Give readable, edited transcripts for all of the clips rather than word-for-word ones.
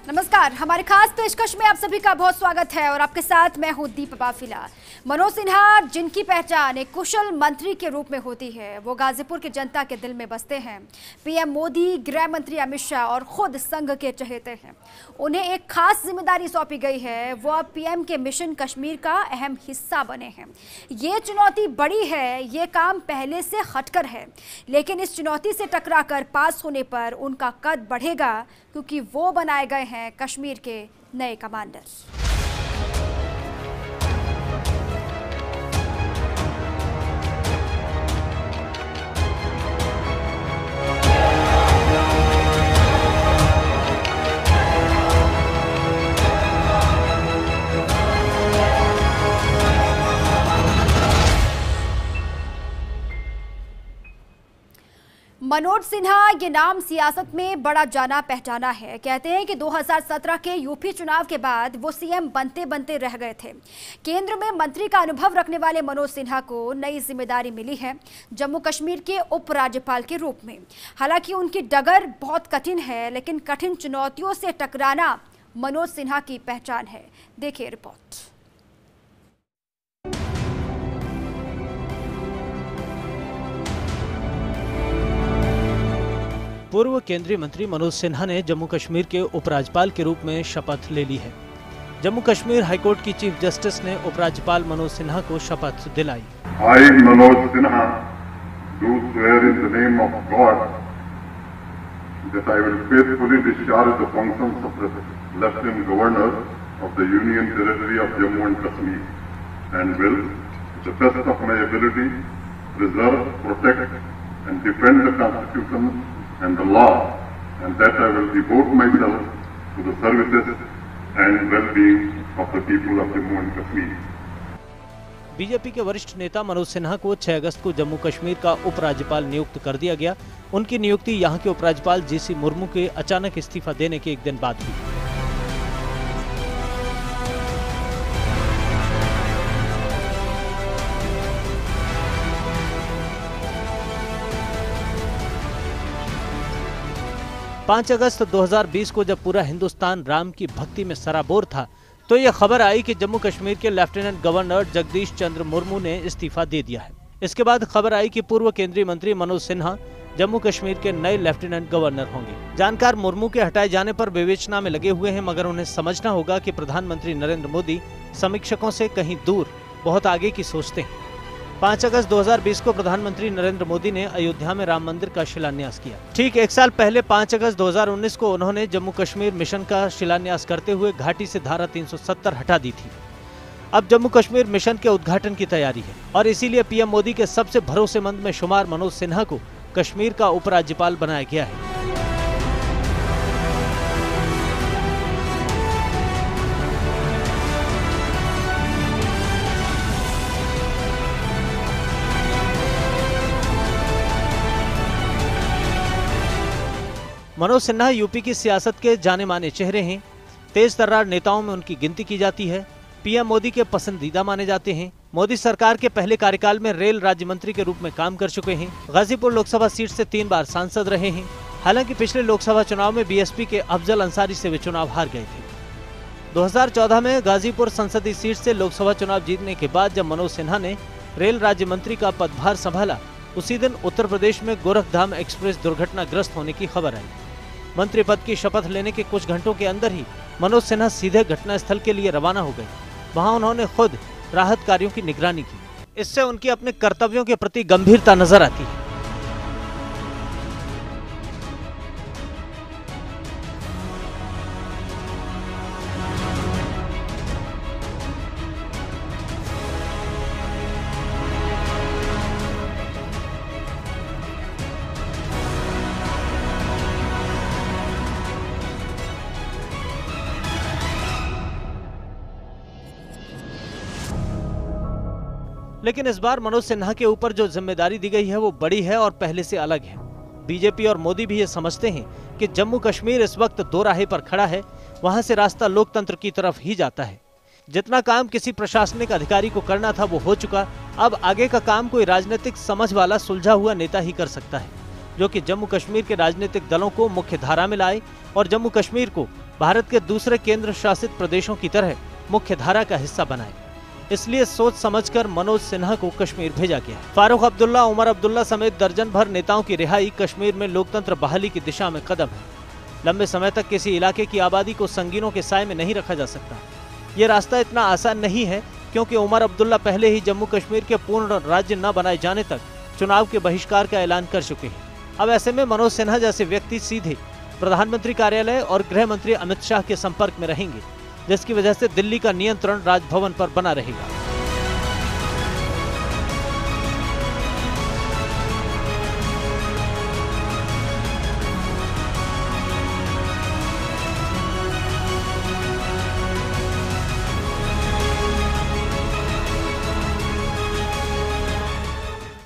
नमस्कार, हमारे खास पेशकश में आप सभी का बहुत स्वागत है और आपके साथ मैं हूं दीपा फिला। मनोज सिन्हा, जिनकी पहचान एक कुशल मंत्री के रूप में होती है, वो गाजीपुर की जनता के दिल में बसते हैं। पीएम मोदी, गृह मंत्री अमित शाह और खुद संघ के चहेते हैं। उन्हें एक खास जिम्मेदारी सौंपी गई है, वो अब पीएम के मिशन कश्मीर का अहम हिस्सा बने हैं। ये चुनौती बड़ी है, ये काम पहले से हटकर है, लेकिन इस चुनौती से टकरा कर पास होने पर उनका कद बढ़ेगा, क्योंकि वो बनाए गए हैं कश्मीर के नए कमांडर। मनोज सिन्हा, ये नाम सियासत में बड़ा जाना पहचाना है। कहते हैं कि 2017 के यूपी चुनाव के बाद वो सीएम बनते बनते रह गए थे। केंद्र में मंत्री का अनुभव रखने वाले मनोज सिन्हा को नई जिम्मेदारी मिली है जम्मू कश्मीर के उपराज्यपाल के रूप में। हालांकि उनकी डगर बहुत कठिन है, लेकिन कठिन चुनौतियों से टकराना मनोज सिन्हा की पहचान है। देखिए रिपोर्ट। पूर्व केंद्रीय मंत्री मनोज सिन्हा ने जम्मू कश्मीर के उपराज्यपाल के रूप में शपथ ले ली है। जम्मू कश्मीर हाईकोर्ट की चीफ जस्टिस ने उपराज्यपाल मनोज सिन्हा को शपथ दिलाई। I, Manoj Sinha, do swear in the name of God that I will faithfully discharge the functions of the Lieutenant Governor of the Union Territory of Jammu and Kashmir and will, to the best of my ability, preserve, protect and defend the Constitution and the law, and that I will devote myself to the services and well-being of the people of Jammu and Kashmir. BJP के वरिष्ठ नेता मनोज सिन्हा को 6 अगस्त को जम्मू कश्मीर का उपराज्यपाल नियुक्त कर दिया गया। उनकी नियुक्ति यहां के उपराज्यपाल जीसी मुर्मू के अचानक इस्तीफा देने के एक दिन बाद हुई। पाँच अगस्त 2020 को जब पूरा हिंदुस्तान राम की भक्ति में सराबोर था, तो यह खबर आई कि जम्मू कश्मीर के लेफ्टिनेंट गवर्नर जगदीश चंद्र मुर्मू ने इस्तीफा दे दिया है। इसके बाद खबर आई कि पूर्व केंद्रीय मंत्री मनोज सिन्हा जम्मू कश्मीर के नए लेफ्टिनेंट गवर्नर होंगे। जानकार मुर्मू के हटाए जाने पर विवेचना में लगे हुए हैं, मगर उन्हें समझना होगा कि प्रधानमंत्री नरेंद्र मोदी समीक्षकों से कहीं दूर, बहुत आगे की सोचते हैं। 5 अगस्त 2020 को प्रधानमंत्री नरेंद्र मोदी ने अयोध्या में राम मंदिर का शिलान्यास किया। ठीक एक साल पहले 5 अगस्त 2019 को उन्होंने जम्मू कश्मीर मिशन का शिलान्यास करते हुए घाटी से धारा 370 हटा दी थी। अब जम्मू कश्मीर मिशन के उद्घाटन की तैयारी है और इसीलिए पीएम मोदी के सबसे भरोसेमंद में शुमार मनोज सिन्हा को कश्मीर का उपराज्यपाल बनाया गया है। मनोज सिन्हा यूपी की सियासत के जाने माने चेहरे हैं। तेज तर्रार नेताओं में उनकी गिनती की जाती है। पीएम मोदी के पसंदीदा माने जाते हैं। मोदी सरकार के पहले कार्यकाल में रेल राज्य मंत्री के रूप में काम कर चुके हैं। गाजीपुर लोकसभा सीट से 3 बार सांसद रहे हैं। हालांकि पिछले लोकसभा चुनाव में बीएसपी के अफजल अंसारी से वे चुनाव हार गए थे। 2014 में गाजीपुर संसदीय सीट से लोकसभा चुनाव जीतने के बाद जब मनोज सिन्हा ने रेल राज्य मंत्री का पदभार संभाला, उसी दिन उत्तर प्रदेश में गोरखधाम एक्सप्रेस दुर्घटनाग्रस्त होने की खबर आई। मंत्री पद की शपथ लेने के कुछ घंटों के अंदर ही मनोज सिन्हा सीधे घटनास्थल के लिए रवाना हो गए। वहां उन्होंने खुद राहत कार्यों की निगरानी की। इससे उनकी अपने कर्तव्यों के प्रति गंभीरता नजर आती है। लेकिन इस बार मनोज सिन्हा के ऊपर जो जिम्मेदारी दी गई है वो बड़ी है और पहले से अलग है। बीजेपी और मोदी भी ये समझते हैं कि जम्मू कश्मीर इस वक्त दो राहे पर खड़ा है, वहां से रास्ता लोकतंत्र की तरफ ही जाता है। जितना काम किसी प्रशासनिक अधिकारी को करना था वो हो चुका, अब आगे का काम कोई राजनीतिक समझ वाला सुलझा हुआ नेता ही कर सकता है, जो कि जम्मू कश्मीर के राजनीतिक दलों को मुख्य धारा में लाए और जम्मू कश्मीर को भारत के दूसरे केंद्र शासित प्रदेशों की तरह मुख्य धारा का हिस्सा बनाए। इसलिए सोच समझकर मनोज सिन्हा को कश्मीर भेजा गया। फारूक अब्दुल्ला, उमर अब्दुल्ला समेत दर्जन भर नेताओं की रिहाई कश्मीर में लोकतंत्र बहाली की दिशा में कदम है। लंबे समय तक किसी इलाके की आबादी को संगीनों के साए में नहीं रखा जा सकता। ये रास्ता इतना आसान नहीं है, क्योंकि उमर अब्दुल्ला पहले ही जम्मू कश्मीर के पूर्ण राज्य न बनाए जाने तक चुनाव के बहिष्कार का ऐलान कर चुके हैं। अब ऐसे में मनोज सिन्हा जैसे व्यक्ति सीधे प्रधानमंत्री कार्यालय और गृह मंत्री अमित शाह के संपर्क में रहेंगे, जिसकी वजह से दिल्ली का नियंत्रण राजभवन पर बना रहेगा।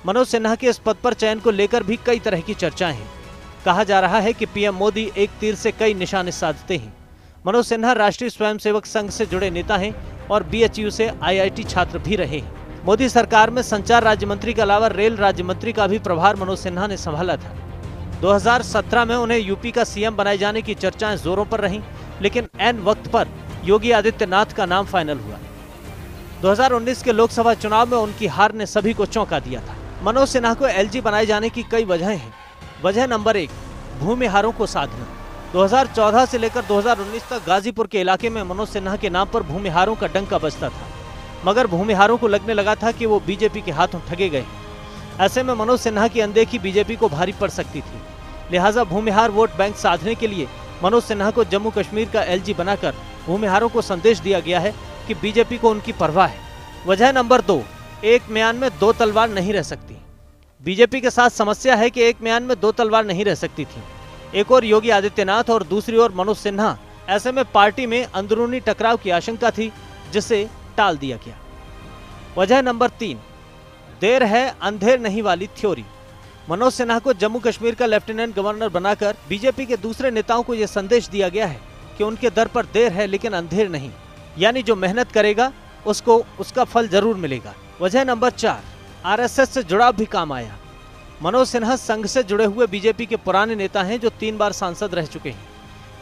मनोज सिन्हा के इस पद पर चयन को लेकर भी कई तरह की चर्चाएं हैं। कहा जा रहा है कि पीएम मोदी एक तीर से कई निशाने साधते हैं। मनोज सिन्हा राष्ट्रीय स्वयंसेवक संघ से जुड़े नेता हैं और बीएचयू से आईआईटी छात्र भी रहे हैं। मोदी सरकार में संचार राज्य मंत्री के अलावा रेल राज्य मंत्री का भी प्रभार मनोज सिन्हा ने संभाला था। 2017 में उन्हें यूपी का सीएम बनाए जाने की चर्चाएं जोरों पर रहीं, लेकिन ऐन वक्त पर योगी आदित्यनाथ का नाम फाइनल हुआ। 2019 के लोकसभा चुनाव में उनकी हार ने सभी को चौंका दिया था। मनोज सिन्हा को एलजी बनाए जाने की कई वजहें हैं। वजह नंबर 1, भूमिहारों को साधना। 2014 से लेकर 2019 तक गाजीपुर के इलाके में मनोज सिन्हा के नाम पर भूमिहारों का डंका बजता था, मगर भूमिहारों को लगने लगा था कि वो बीजेपी के हाथों ठगे गए। ऐसे में मनोज सिन्हा की अनदेखी बीजेपी को भारी पड़ सकती थी। लिहाजा भूमिहार वोट बैंक साधने के लिए मनोज सिन्हा को जम्मू कश्मीर का एलजी बनाकर भूमिहारों को संदेश दिया गया है कि बीजेपी को उनकी परवाह है। वजह नंबर 2, एक म्यान में दो तलवार नहीं रह सकती। बीजेपी के साथ समस्या है कि एक म्यान में दो तलवार नहीं रह सकती थी। एक और योगी आदित्यनाथ और दूसरी ओर मनोज सिन्हा। ऐसे में पार्टी में अंदरूनी टकराव की आशंका थी, जिसे टाल दिया गया। वजह नंबर 3, देर है अंधेर नहीं वाली थ्योरी। मनोज सिन्हा को जम्मू कश्मीर का लेफ्टिनेंट गवर्नर बनाकर बीजेपी के दूसरे नेताओं को यह संदेश दिया गया है कि उनके दर पर देर है लेकिन अंधेर नहीं, यानी जो मेहनत करेगा उसको उसका फल जरूर मिलेगा। वजह नंबर 4, आरएसएस से जुड़ाव भी काम आया। मनोज सिन्हा संघ से जुड़े हुए बीजेपी के पुराने नेता हैं, जो 3 बार सांसद रह चुके हैं,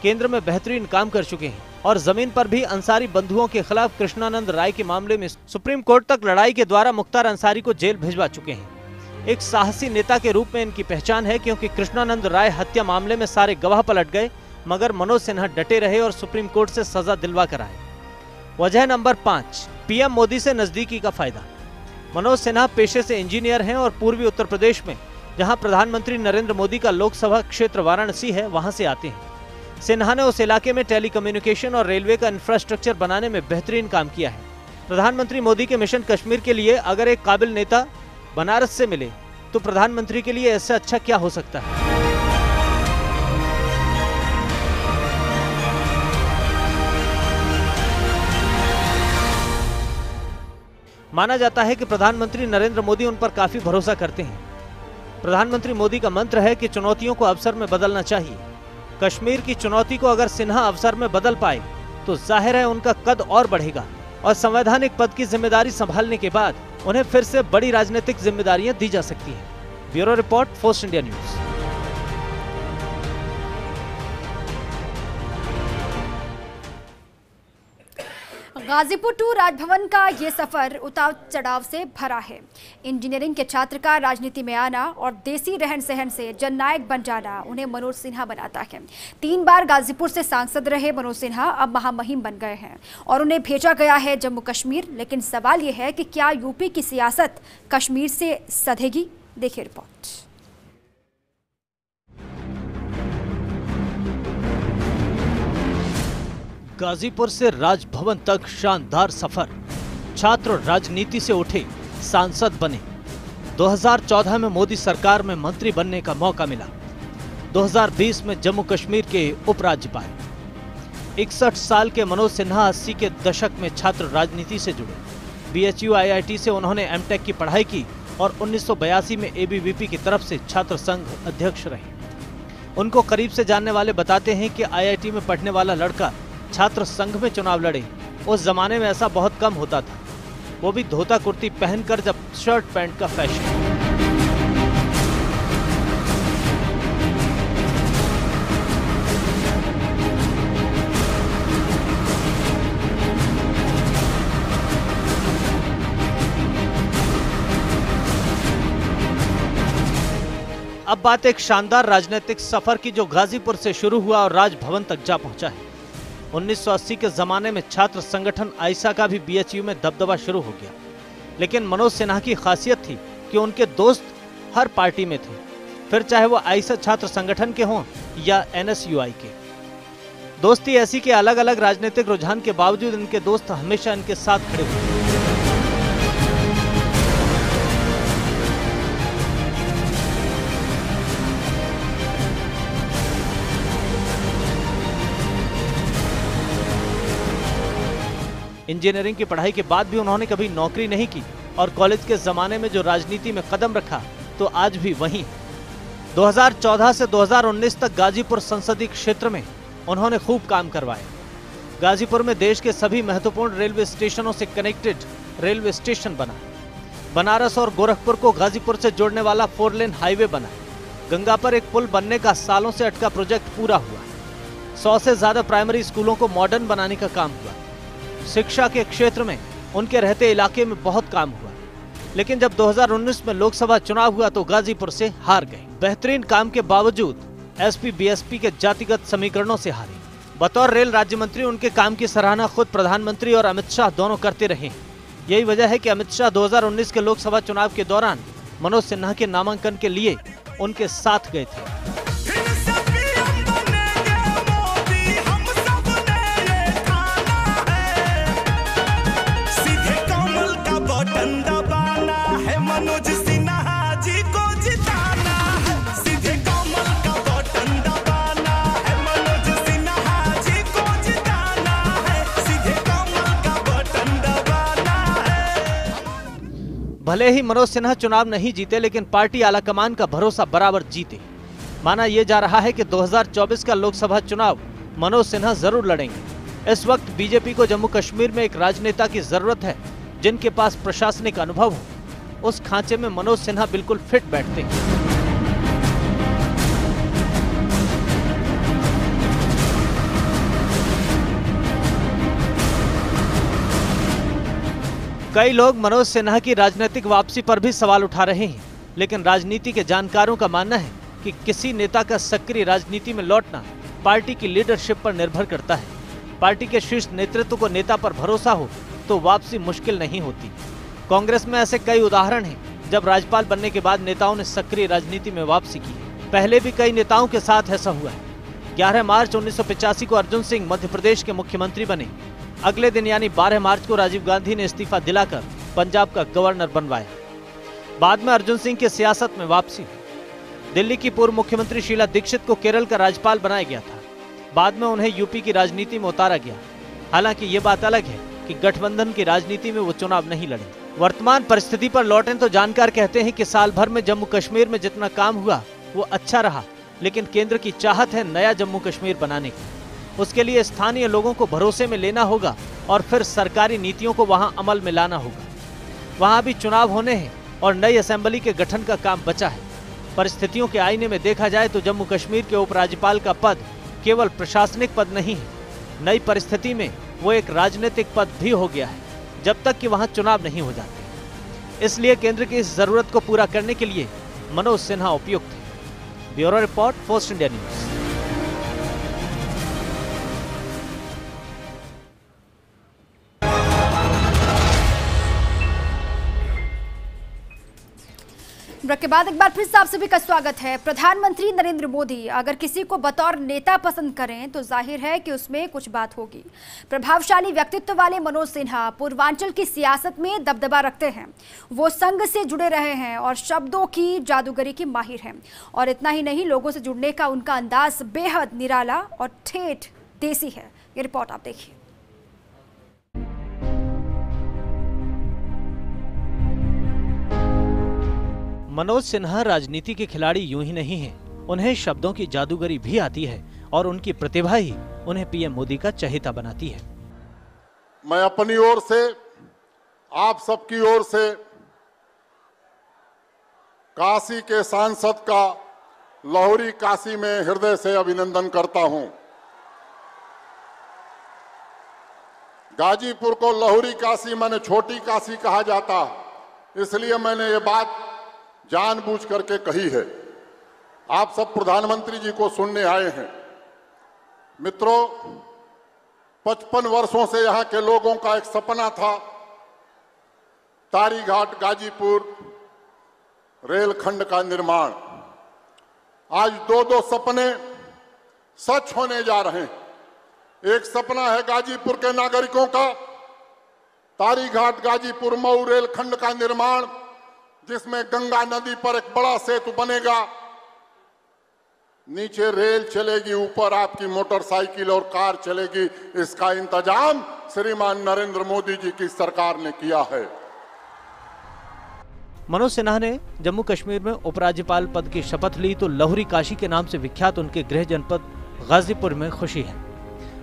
केंद्र में बेहतरीन काम कर चुके हैं और जमीन पर भी अंसारी बंधुओं के खिलाफ कृष्णानंद राय के मामले में सुप्रीम कोर्ट तक लड़ाई के द्वारा मुख्तार अंसारी को जेल भिजवा चुके हैं। एक साहसी नेता के रूप में इनकी पहचान है, क्योंकि कृष्णानंद राय हत्या मामले में सारे गवाह पलट गए, मगर मनोज सिन्हा डटे रहे और सुप्रीम कोर्ट से सजा दिलवा कर आए। वजह नंबर 5, पीएम मोदी से नजदीकी का फायदा। मनोज सिन्हा पेशे से इंजीनियर हैं और पूर्वी उत्तर प्रदेश में, जहां प्रधानमंत्री नरेंद्र मोदी का लोकसभा क्षेत्र वाराणसी है, वहां से आते हैं। सिन्हा ने उस इलाके में टेलीकम्युनिकेशन और रेलवे का इंफ्रास्ट्रक्चर बनाने में बेहतरीन काम किया है। प्रधानमंत्री मोदी के मिशन कश्मीर के लिए अगर एक काबिल नेता बनारस से मिले तो प्रधानमंत्री के लिए इससे अच्छा क्या हो सकता है। माना जाता है कि प्रधानमंत्री नरेंद्र मोदी उन पर काफी भरोसा करते हैं। प्रधानमंत्री मोदी का मंत्र है कि चुनौतियों को अवसर में बदलना चाहिए। कश्मीर की चुनौती को अगर सिन्हा अवसर में बदल पाए तो जाहिर है उनका कद और बढ़ेगा और संवैधानिक पद की जिम्मेदारी संभालने के बाद उन्हें फिर से बड़ी राजनीतिक जिम्मेदारियां दी जा सकती हैं। Bureau report, force India news. Ghazipur to Raj Bhavan का ये सफर उतार चढ़ाव से भरा है। इंजीनियरिंग के छात्र का राजनीति में आना और देसी रहन सहन से जननायक बन जाना उन्हें मनोज सिन्हा बनाता है। 3 बार गाजीपुर से सांसद रहे मनोज सिन्हा अब महामहिम बन गए हैं और उन्हें भेजा गया है जम्मू कश्मीर। लेकिन सवाल ये है कि क्या यूपी की सियासत कश्मीर से सधेगी? देखिए रिपोर्ट। गाजीपुर से राजभवन तक शानदार सफर। छात्र राजनीति से उठे, सांसद बने। 2014 में मोदी सरकार में मंत्री बनने का मौका मिला। 2020 में जम्मू कश्मीर के उपराज्यपाल। 61 साल के मनोज सिन्हा 80 के दशक में छात्र राजनीति से जुड़े। बीएचयू आईआईटी से उन्होंने एमटेक की पढ़ाई की और 1982 में एबीवीपी की तरफ से छात्र संघ अध्यक्ष रहे। उनको करीब से जानने वाले बताते हैं कि आईआईटी में पढ़ने वाला लड़का छात्र संघ में चुनाव लड़े, उस जमाने में ऐसा बहुत कम होता था, वो भी धोता कुर्ती पहनकर, जब शर्ट पैंट का फैशन। अब बात एक शानदार राजनीतिक सफर की जो गाजीपुर से शुरू हुआ और राजभवन तक जा पहुंचा है। 1980 के जमाने में छात्र संगठन आइसा का भी बीएचयू में दबदबा शुरू हो गया, लेकिन मनोज सिन्हा की खासियत थी कि उनके दोस्त हर पार्टी में थे, फिर चाहे वो आइसा छात्र संगठन के हों या एनएसयूआई के। दोस्ती ऐसी कि अलग अलग राजनीतिक रुझान के बावजूद इनके दोस्त हमेशा इनके साथ खड़े हुए। इंजीनियरिंग की पढ़ाई के बाद भी उन्होंने कभी नौकरी नहीं की और कॉलेज के जमाने में जो राजनीति में कदम रखा तो आज भी वहीं। 2014 से 2019 तक गाजीपुर संसदीय क्षेत्र में उन्होंने खूब काम करवाए। गाजीपुर में देश के सभी महत्वपूर्ण रेलवे स्टेशनों से कनेक्टेड रेलवे स्टेशन बना। बनारस और गोरखपुर को गाजीपुर से जोड़ने वाला 4 लेन हाईवे बना। गंगा पर एक पुल बनने का सालों से अटका प्रोजेक्ट पूरा हुआ। 100 से ज्यादा प्राइमरी स्कूलों को मॉडर्न बनाने का काम हुआ। शिक्षा के क्षेत्र में उनके रहते इलाके में बहुत काम हुआ, लेकिन जब 2019 में लोकसभा चुनाव हुआ तो गाजीपुर से हार गए। बेहतरीन काम के बावजूद एसपी बीएसपी के जातिगत समीकरणों से हारे। बतौर रेल राज्य मंत्री उनके काम की सराहना खुद प्रधानमंत्री और अमित शाह दोनों करते रहे। यही वजह है कि अमित शाह 2019 के लोकसभा चुनाव के दौरान मनोज सिन्हा के नामांकन के लिए उनके साथ गए थे। भले ही मनोज सिन्हा चुनाव नहीं जीते, लेकिन पार्टी आलाकमान का भरोसा बराबर जीते। माना यह जा रहा है कि 2024 का लोकसभा चुनाव मनोज सिन्हा जरूर लड़ेंगे। इस वक्त बीजेपी को जम्मू कश्मीर में एक राजनेता की जरूरत है जिनके पास प्रशासनिक अनुभव हो। उस खांचे में मनोज सिन्हा बिल्कुल फिट बैठते हैं। कई लोग मनोज सिन्हा की राजनीतिक वापसी पर भी सवाल उठा रहे हैं, लेकिन राजनीति के जानकारों का मानना है कि किसी नेता का सक्रिय राजनीति में लौटना पार्टी की लीडरशिप पर निर्भर करता है। पार्टी के शीर्ष नेतृत्व को नेता पर भरोसा हो तो वापसी मुश्किल नहीं होती। कांग्रेस में ऐसे कई उदाहरण हैं जब राज्यपाल बनने के बाद नेताओं ने सक्रिय राजनीति में वापसी की है। पहले भी कई नेताओं के साथ ऐसा हुआ है। 11 मार्च 1985 को अर्जुन सिंह मध्य प्रदेश के मुख्यमंत्री बने। अगले दिन यानी 12 मार्च को राजीव गांधी ने इस्तीफा दिलाकर पंजाब का गवर्नर बनवाया। बाद में अर्जुन सिंह की सियासत में वापसी हुई। दिल्ली की पूर्व मुख्यमंत्री शीला दीक्षित को केरल का राज्यपाल बनाया गया था। बाद में उन्हें यूपी की राजनीति में उतारा गया। हालांकि ये बात अलग है कि गठबंधन की राजनीति में वो चुनाव नहीं लड़े। वर्तमान परिस्थिति पर लौटें तो जानकार कहते हैं कि साल भर में जम्मू कश्मीर में जितना काम हुआ वो अच्छा रहा, लेकिन केंद्र की चाहत है नया जम्मू कश्मीर बनाने की। उसके लिए स्थानीय लोगों को भरोसे में लेना होगा और फिर सरकारी नीतियों को वहां अमल में लाना होगा। वहां भी चुनाव होने हैं और नई असेंबली के गठन का काम बचा है। परिस्थितियों के आईने में देखा जाए तो जम्मू कश्मीर के उपराज्यपाल का पद केवल प्रशासनिक पद नहीं है, नई परिस्थिति में वो एक राजनीतिक पद भी हो गया है, जब तक कि वहां चुनाव नहीं हो जाते। इसलिए केंद्र की इस जरूरत को पूरा करने के लिए मनोज सिन्हा उपयुक्त है। Bureau report, first India news. Break के बाद एक बार फिर से आप सभी का स्वागत है। प्रधानमंत्री नरेंद्र मोदी अगर किसी को बतौर नेता पसंद करें तो जाहिर है कि उसमें कुछ बात होगी। प्रभावशाली व्यक्तित्व वाले मनोज सिन्हा पूर्वांचल की सियासत में दबदबा रखते हैं। वो संघ से जुड़े रहे हैं और शब्दों की जादूगरी की माहिर हैं। और इतना ही नहीं, लोगों से जुड़ने का उनका अंदाज बेहद निराला और ठेठ देसी है। ये रिपोर्ट आप देखिए। मनोज सिन्हा राजनीति के खिलाड़ी यूं ही नहीं हैं, उन्हें शब्दों की जादूगरी भी आती है और उनकी प्रतिभा ही उन्हें पीएम मोदी का चहेता बनाती है। मैं अपनी ओर से, आप सबकी ओर से काशी के सांसद का लाहौरी काशी में हृदय से अभिनंदन करता हूं। गाजीपुर को लाहौरी काशी माने छोटी काशी कहा जाता, इसलिए मैंने ये बात जानबूझ करके कही है। आप सब प्रधानमंत्री जी को सुनने आए हैं। मित्रों, 55 वर्षों से यहाँ के लोगों का एक सपना था, तारीघाट गाजीपुर रेलखंड का निर्माण। आज दो सपने सच होने जा रहे हैं। एक सपना है गाजीपुर के नागरिकों का, तारीघाट गाजीपुर मऊ रेलखंड का निर्माण, जिसमें गंगा नदी पर एक बड़ा सेतु बनेगा, नीचे रेल चलेगी, ऊपर आपकी मोटरसाइकिल और कार चलेगी। इसका इंतजाम श्रीमान नरेंद्र मोदी जी की सरकार ने किया है। मनोज सिन्हा ने जम्मू कश्मीर में उपराज्यपाल पद की शपथ ली तो लहुरी काशी के नाम से विख्यात उनके गृह जनपद गाजीपुर में खुशी है।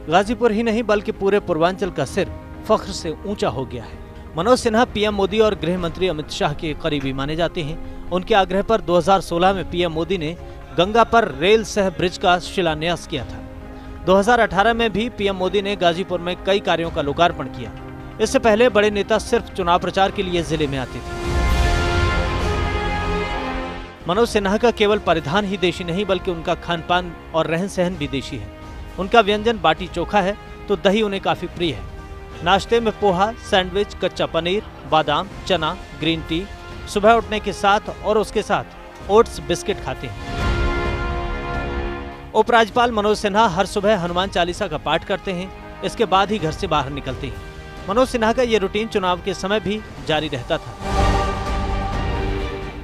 गाजीपुर ही नहीं बल्कि पूरे पूर्वांचल का सिर फख्र से ऊंचा हो गया है। मनोज सिन्हा पीएम मोदी और गृह मंत्री अमित शाह के करीबी माने जाते हैं। उनके आग्रह पर 2016 में पीएम मोदी ने गंगा पर रेल सह ब्रिज का शिलान्यास किया था। 2018 में भी पीएम मोदी ने गाजीपुर में कई कार्यों का लोकार्पण किया। इससे पहले बड़े नेता सिर्फ चुनाव प्रचार के लिए जिले में आते थे। मनोज सिन्हा का केवल परिधान ही देशी नहीं बल्कि उनका खान पान और रहन सहन भी देशी है। उनका व्यंजन बाटी चोखा है तो दही उन्हें काफी प्रिय है। नाश्ते में पोहा, सैंडविच, कच्चा पनीर, बादाम, चना, ग्रीन टी, सुबह उठने के साथ और उसके साथ ओट्स बिस्किट खाते हैं। उपराज्यपाल मनोज सिन्हा हर सुबह हनुमान चालीसा का पाठ करते हैं। इसके बाद ही घर से बाहर निकलते हैं। मनोज सिन्हा का ये रूटीन चुनाव के समय भी जारी रहता था।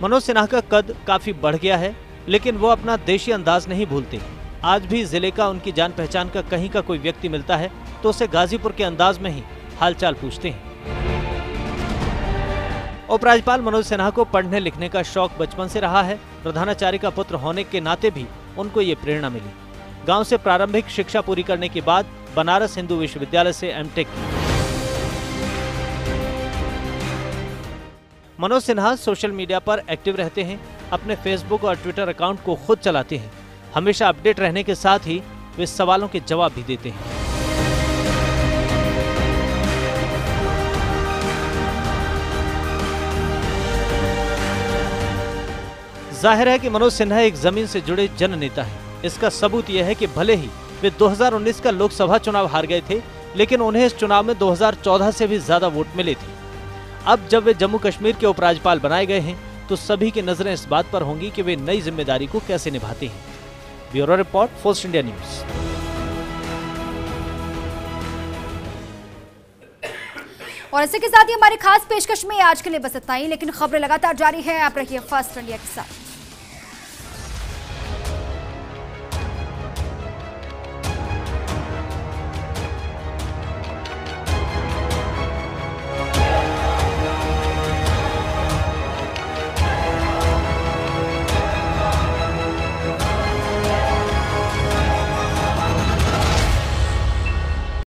मनोज सिन्हा का कद काफी बढ़ गया है, लेकिन वो अपना देशी अंदाज नहीं भूलते। आज भी जिले का उनकी जान पहचान का कहीं का कोई व्यक्ति मिलता है तो उसे गाजीपुर के अंदाज में ही हालचाल पूछते हैं। उपराज्यपाल मनोज सिन्हा को पढ़ने लिखने का शौक बचपन से रहा है। प्रधानाचार्य का पुत्र होने के नाते भी उनको ये प्रेरणा मिली। गांव से प्रारंभिक शिक्षा पूरी करने के बाद बनारस हिंदू विश्वविद्यालय से एमटेक की। मनोज सिन्हा सोशल मीडिया पर एक्टिव रहते हैं। अपने फेसबुक और ट्विटर अकाउंट को खुद चलाते हैं। हमेशा अपडेट रहने के साथ ही वे सवालों के जवाब भी देते हैं। जाहिर है कि मनोज सिन्हा एक जमीन से जुड़े जन नेता है। इसका सबूत यह है कि भले ही वे 2019 का लोकसभा चुनाव हार गए थे, लेकिन उन्हें इस चुनाव में 2014 से भी ज्यादा वोट मिले थे। अब जब वे जम्मू कश्मीर के उपराज्यपाल बनाए गए हैं तो सभी की नजरें इस बात पर होंगी कि वे नई जिम्मेदारी को कैसे निभाते हैं। Bureau report, first India news. और इसी के साथ ही हमारी खास पेशकश में आज के लिए बस इतना ही, लेकिन खबरें लगातार जारी है। आप रहिए फर्स्ट इंडिया के साथ।